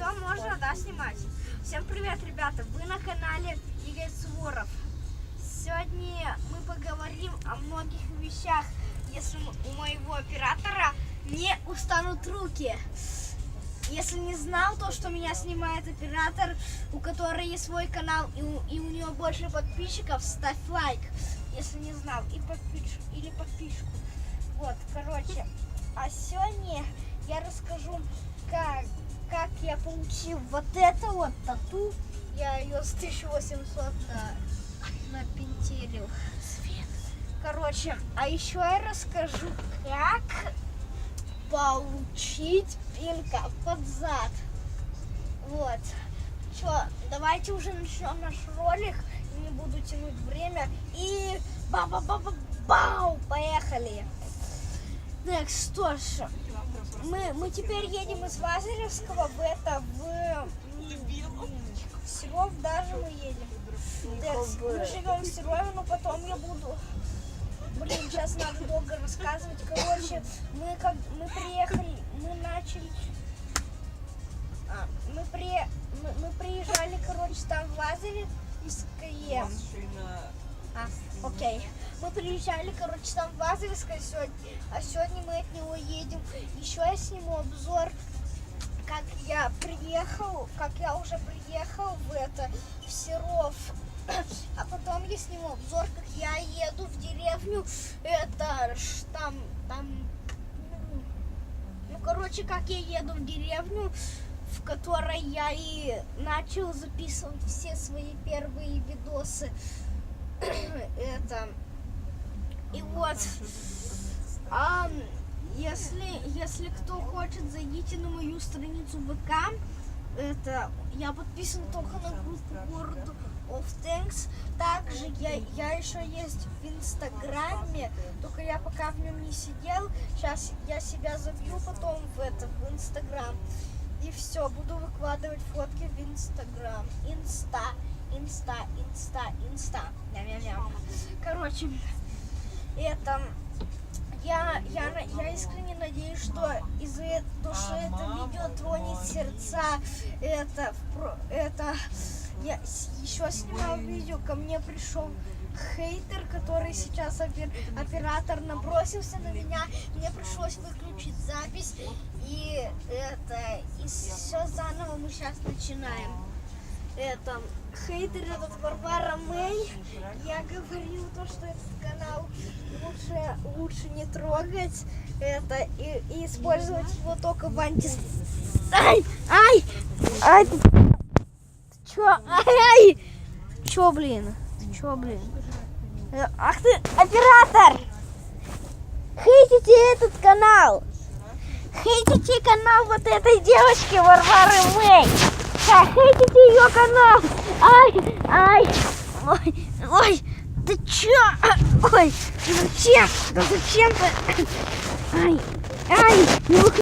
Все, можно, да, снимать? Всем привет, ребята! Вы на канале Игорь Суворов. Сегодня мы поговорим о многих вещах, если у моего оператора не устанут руки. Если не знал, то что меня снимает оператор, у которого есть свой канал и у него больше подписчиков, ставь лайк, если не знал, и подписку. Вот, короче, а сегодня я расскажу, как я получил вот это вот тату. Я ее с 1800 напинтерил. Короче, а еще я расскажу, как получить пинка под зад. Вот. Что, давайте уже начнем наш ролик. Не буду тянуть время. И ба-ба-ба-ба-бау! Поехали! Так, что ж, мы теперь едем из Лазаревского в Серов даже мы едем. Так, мы живем в Серове, но потом я буду... Блин, сейчас надо долго рассказывать. Короче, мы приехали, мы начали... Мы приезжали, короче, там в Лазаревское. Окей. Мы приезжали, короче, там в Лазаревское сегодня, а сегодня мы от него едем. Еще я сниму обзор, как я уже приехал в Серов. А потом я сниму обзор, как я еду в деревню. Короче, как я еду в деревню, в которой я и начал записывать все свои первые видосы. И вот, если кто хочет, зайдите на мою страницу ВК. Я подписан только на группу World of Tanks. Также я еще есть в Инстаграме, только я пока в нем не сидел. Сейчас я себя забью потом в Инстаграм. И все, буду выкладывать фотки в Инстаграм. Инста. Короче, я искренне надеюсь, что из-за того, что это видео тронет сердца. Я еще снимал видео, ко мне пришел хейтер, который сейчас оператор набросился на меня. Мне пришлось выключить запись. И все заново мы сейчас начинаем. Хейтер этот Варвара Мэй. Я говорил то, что этот канал лучше не трогать и использовать его только в Ай! Ты чё? Ай! Чё, блин? Ах ты, оператор! Хейтите этот канал! Хейтите канал вот этой девочки Варвары Мэй! Хейтите ее канал! Ой, ты чё? Ой, зачем? Да зачем ты? Ай, не выходи.